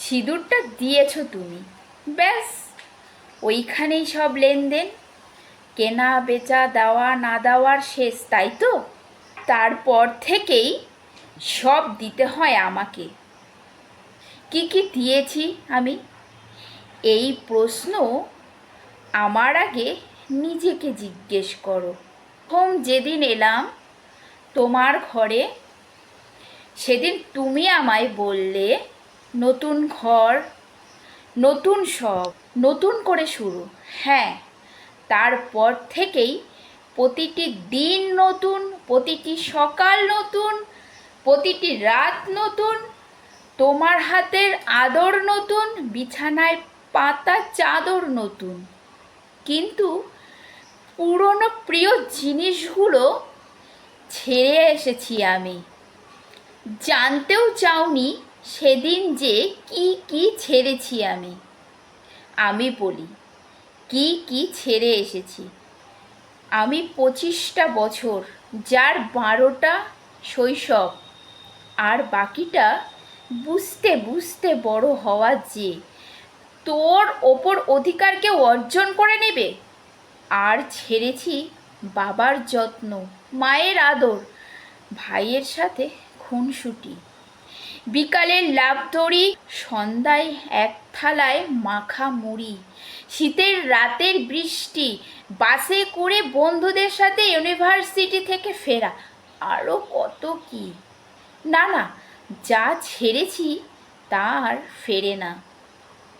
সিঁদুরটা দিয়েছো তুমি, ব্যাস ওইখানেই সব লেনদেন, কেনা বেচা দেওয়া না দেওয়ার শেষ, তাই তো? তারপর থেকেই সব দিতে হয় আমাকে। কি কি দিয়েছি আমি, এই প্রশ্ন আমার আগে নিজেকে জিজ্ঞেস করো। প্রথম যেদিন এলাম তোমার ঘরে, সেদিন তুমি আমায় বললে নতুন ঘর, নতুন সব, নতুন করে শুরু। হ্যাঁ, তারপর থেকেই প্রতিটি দিন নতুন, প্রতিটি সকাল নতুন, প্রতিটি রাত নতুন, তোমার হাতের আদর নতুন, বিছানায় পাতা চাদর নতুন। কিন্তু পুরনো প্রিয় জিনিসগুলো ছেড়ে এসেছি আমি। জানতেও চাওনি সেদিন যে কি কি ছেড়েছি আমি। আমি বলি কি কি ছেড়ে এসেছি। আমি 25টা বছর, যার 12টা শৈশব, আর বাকিটা বুঝতে বুঝতে বড় হওয়া, যে তোর ওপর অধিকার কেউ অর্জন করে নেবে। আর ছেড়েছি বাবার যত্ন, মায়ের আদর, ভাইয়ের সাথে খুনসুটি, বিকালের লাফদড়ি, সন্ধ্যায় এক থালায় মাখা মুড়ি, শীতের রাতের বৃষ্টি, বাসে করে বন্ধুদের সাথে ইউনিভার্সিটি থেকে ফেরা, আরও কত কি। না না, যা ছেড়েছি তা আর ফেরে না।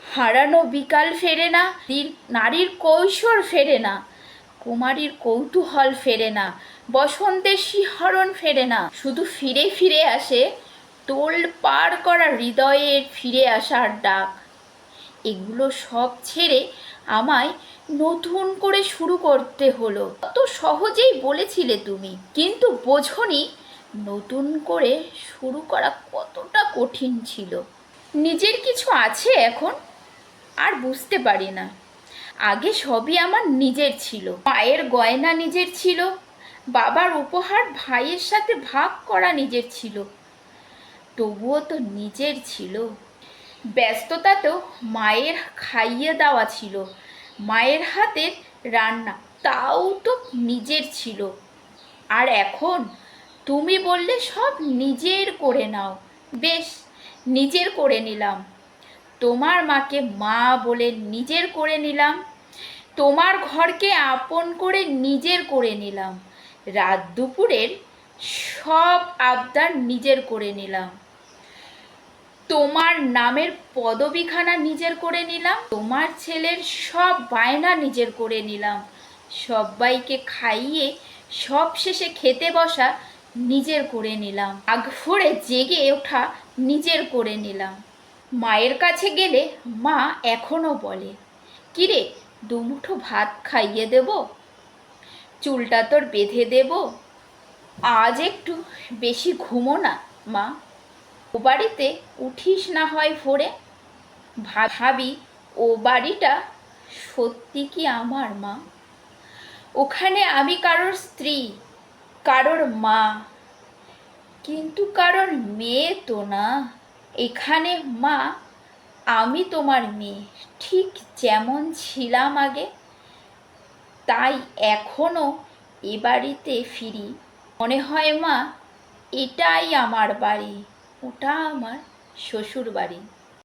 হারানো বিকাল ফেরে না, নারীর কৈশোর ফেরে না, কুমারীর কৌতূহল ফেরে না, বসন্তের শিহরণ ফেরে না। শুধু ফিরে ফিরে আসে তোল পার করা হৃদয়ের ফিরে আসার ডাক। এগুলো সব ছেড়ে আমায় নতুন করে শুরু করতে হলো। কত সহজেই বলেছিলে তুমি, কিন্তু বোঝনি নতুন করে শুরু করা কতটা কঠিন ছিল। নিজের কিছু আছে এখন, আর বুঝতে পারি না। আগে সবই আমার নিজের ছিল। মায়ের গয়না নিজের ছিল, বাবার উপহার ভাইয়ের সাথে ভাগ করা নিজের ছিল, তবুও তো নিজের ছিল। ব্যস্ততাতেও মায়ের খাইয়ে দেওয়া ছিল, মায়ের হাতের রান্না, তাও তো নিজের ছিল। আর এখন তুমি বললে সব নিজের করে নাও, বেশ, নিজের করে নিলাম। তোমার মাকে মা বলে নিজের করে নিলাম, তোমার ঘরকে আপন করে নিজের করে নিলাম, রাত দুপুরের সব আবদার নিজের করে নিলাম, তোমার নামের পদবিখানা নিজের করে নিলাম, তোমার ছেলের সব বায়না নিজের করে নিলাম, সবাইকে খাইয়ে সব শেষে খেতে বসা নিজের করে নিলাম, আগ ভরে জেগে ওঠা নিজের করে নিলাম। মায়ের কাছে গেলে মা এখনো বলে, কিরে দুমুঠো ভাত খাইয়ে দেব, চুলটা তোর বেঁধে দেব, আজ একটু বেশি ঘুমো না মা, ও বাড়িতে উঠিস না হয় ভোরে। ভাবি ও বাড়িটা সত্যি কি আমার মা? ওখানে আমি কারোর স্ত্রী, কারোর মা, কিন্তু কারোর মেয়ে তো না। এখানে মা আমি তোমার মেয়ে, ঠিক যেমন ছিলাম আগে। তাই এখনো এ বাড়িতে ফিরি, মনে হয় মা এটাই আমার বাড়ি, ওটা আমার শ্বশুর বাড়ি।